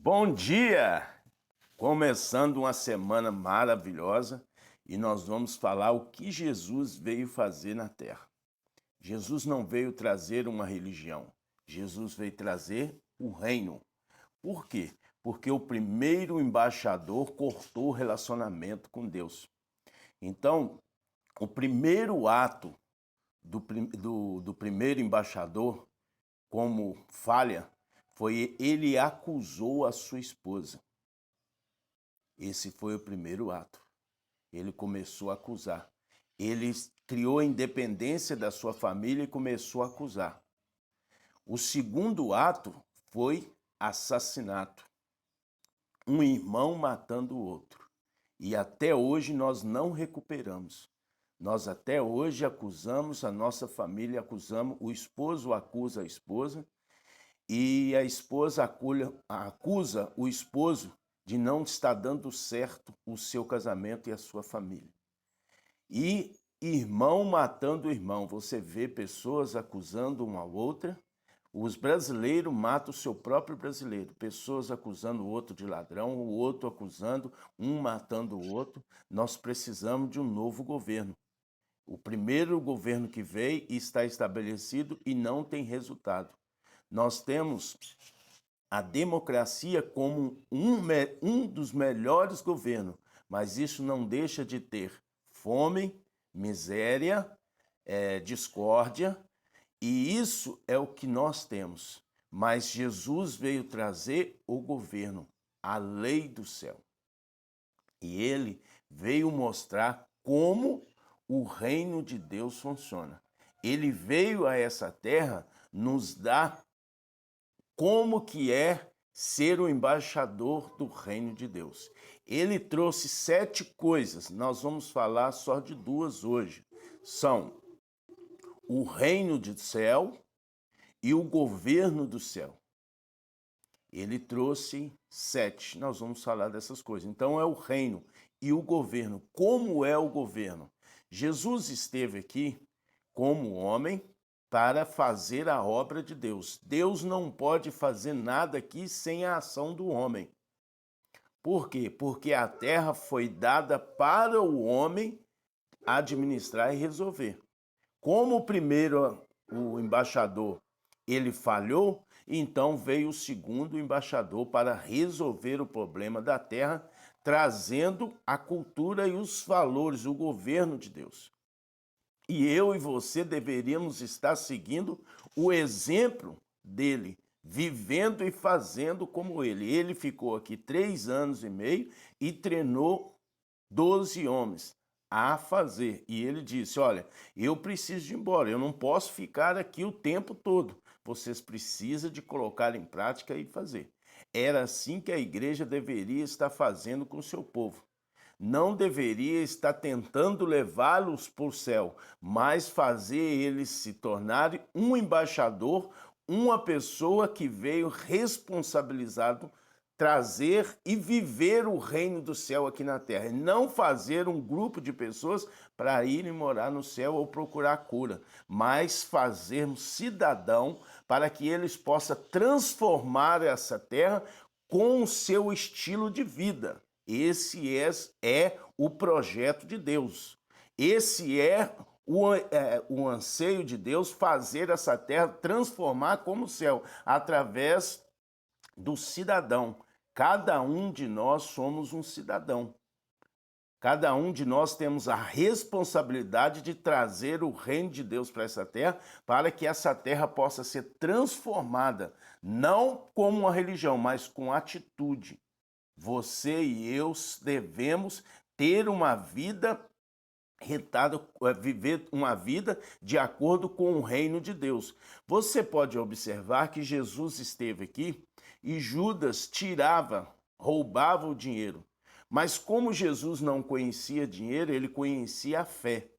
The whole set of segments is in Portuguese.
Bom dia! Começando uma semana maravilhosa e nós vamos falar o que Jesus veio fazer na terra. Jesus não veio trazer uma religião, Jesus veio trazer o reino. Por quê? Porque o primeiro embaixador cortou o relacionamento com Deus. Então, o primeiro ato do primeiro embaixador, como falha, foi ele acusou a sua esposa. Esse foi o primeiro ato. Ele começou a acusar. Ele criou a independência da sua família e começou a acusar. O segundo ato foi assassinato. Um irmão matando o outro. E até hoje nós não recuperamos. Nós até hoje acusamos a nossa família, acusamos, o esposo acusa a esposa e a esposa acusa o esposo de não estar dando certo o seu casamento e a sua família. E irmão matando irmão, você vê pessoas acusando uma outra, os brasileiros matam o seu próprio brasileiro, pessoas acusando o outro de ladrão, o outro acusando, um matando o outro. Nós precisamos de um novo governo. O primeiro governo que veio está estabelecido e não tem resultado. Nós temos a democracia como um dos melhores governos, mas isso não deixa de ter fome, miséria, discórdia, e isso é o que nós temos. Mas Jesus veio trazer o governo, a lei do céu. E ele veio mostrar como o reino de Deus funciona. Ele veio a essa terra nos dar como que é ser o embaixador do reino de Deus. Ele trouxe 7 coisas, nós vamos falar só de 2 hoje. São o reino do céu e o governo do céu. Ele trouxe 7, nós vamos falar dessas coisas. Então é o reino e o governo. Como é o governo? Jesus esteve aqui como homem para fazer a obra de Deus. Deus não pode fazer nada aqui sem a ação do homem. Por quê? Porque a terra foi dada para o homem administrar e resolver. Como o primeiro, o embaixador, ele falhou, então veio o segundo embaixador para resolver o problema da terra, trazendo a cultura e os valores, o governo de Deus. E eu e você deveríamos estar seguindo o exemplo dele, vivendo e fazendo como ele. Ele ficou aqui 3 anos e meio e treinou 12 homens a fazer. E ele disse, olha, eu preciso ir embora, eu não posso ficar aqui o tempo todo. Vocês precisam de colocar em prática e fazer. Era assim que a igreja deveria estar fazendo com o seu povo. Não deveria estar tentando levá-los para o céu, mas fazer eles se tornarem um embaixador, uma pessoa que veio responsabilizado trazer e viver o reino do céu aqui na terra, e não fazer um grupo de pessoas para irem morar no céu ou procurar cura, mas fazermos cidadão para que eles possam transformar essa terra com o seu estilo de vida. Esse é o projeto de Deus. Esse é o anseio de Deus, fazer essa terra transformar como o céu, através do cidadão. Cada um de nós somos um cidadão. Cada um de nós temos a responsabilidade de trazer o reino de Deus para essa terra, para que essa terra possa ser transformada, não como uma religião, mas com atitude. Você e eu devemos ter uma vida retada, viver uma vida de acordo com o reino de Deus. Você pode observar que Jesus esteve aqui e Judas roubava o dinheiro. Mas como Jesus não conhecia dinheiro, ele conhecia a fé.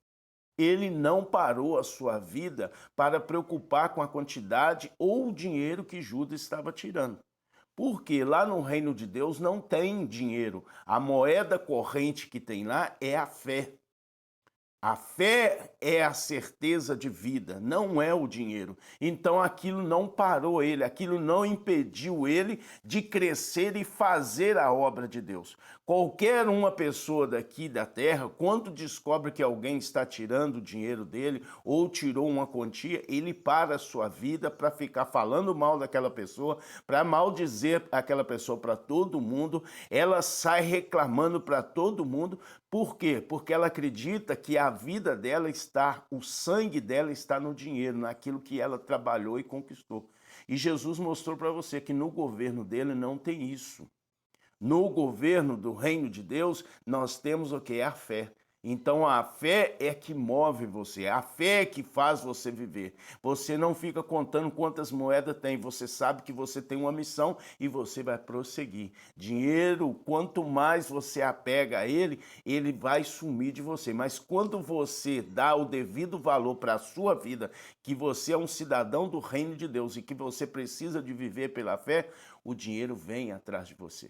Ele não parou a sua vida para preocupar com a quantidade ou o dinheiro que Judas estava tirando. Porque lá no reino de Deus não tem dinheiro. A moeda corrente que tem lá é a fé. A fé é a certeza de vida, não é o dinheiro. Então aquilo não parou ele, aquilo não impediu ele de crescer e fazer a obra de Deus. Qualquer uma pessoa daqui da terra, quando descobre que alguém está tirando o dinheiro dele ou tirou uma quantia, ele para a sua vida para ficar falando mal daquela pessoa, para maldizer aquela pessoa para todo mundo. Ela sai reclamando para todo mundo. Por quê? Porque ela acredita que a vida dela está, o sangue dela está no dinheiro, naquilo que ela trabalhou e conquistou. E Jesus mostrou para você que no governo dele não tem isso. No governo do reino de Deus, nós temos o que? A fé. Então a fé é que move você, a fé é que faz você viver. Você não fica contando quantas moedas tem, você sabe que você tem uma missão e você vai prosseguir. Dinheiro, quanto mais você apega a ele, ele vai sumir de você. Mas quando você dá o devido valor para a sua vida, que você é um cidadão do reino de Deus e que você precisa de viver pela fé, o dinheiro vem atrás de você.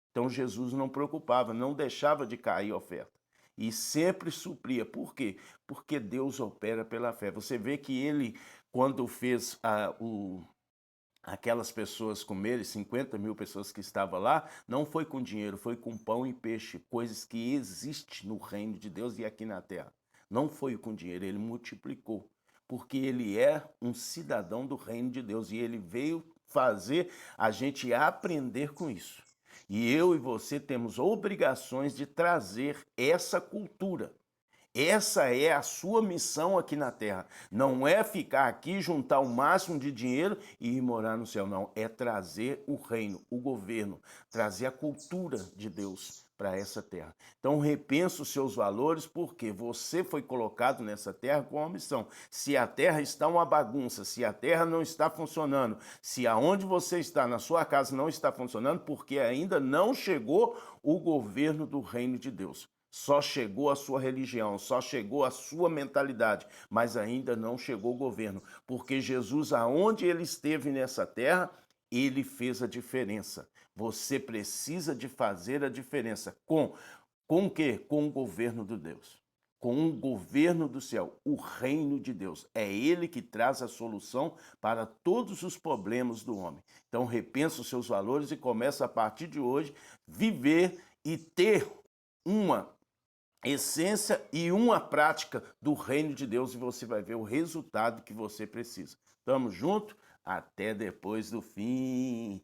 Então Jesus não preocupava, não deixava de cair a oferta. E sempre supria. Por quê? Porque Deus opera pela fé. Você vê que ele, quando fez aquelas pessoas comerem, 50.000 pessoas que estavam lá, não foi com dinheiro, foi com pão e peixe, coisas que existem no reino de Deus e aqui na terra. Não foi com dinheiro, ele multiplicou. Porque ele é um cidadão do reino de Deus e ele veio fazer a gente aprender com isso. E eu e você temos obrigações de trazer essa cultura. Essa é a sua missão aqui na Terra. Não é ficar aqui, juntar o máximo de dinheiro e ir morar no céu. Não, é trazer o reino, o governo, trazer a cultura de Deus para essa terra. Então repensa os seus valores, porque você foi colocado nessa terra com uma missão. Se a terra está uma bagunça, se a terra não está funcionando, se aonde você está, na sua casa, não está funcionando, porque ainda não chegou o governo do reino de Deus. Só chegou a sua religião, só chegou a sua mentalidade, mas ainda não chegou o governo, porque Jesus, aonde ele esteve nessa terra, ele fez a diferença. Você precisa de fazer a diferença. Com o quê? Com o governo de Deus. Com o governo do céu, o reino de Deus. É ele que traz a solução para todos os problemas do homem. Então repensa os seus valores e começa a partir de hoje viver e ter uma essência e uma prática do reino de Deus e você vai ver o resultado que você precisa. Tamo junto? Até depois do fim.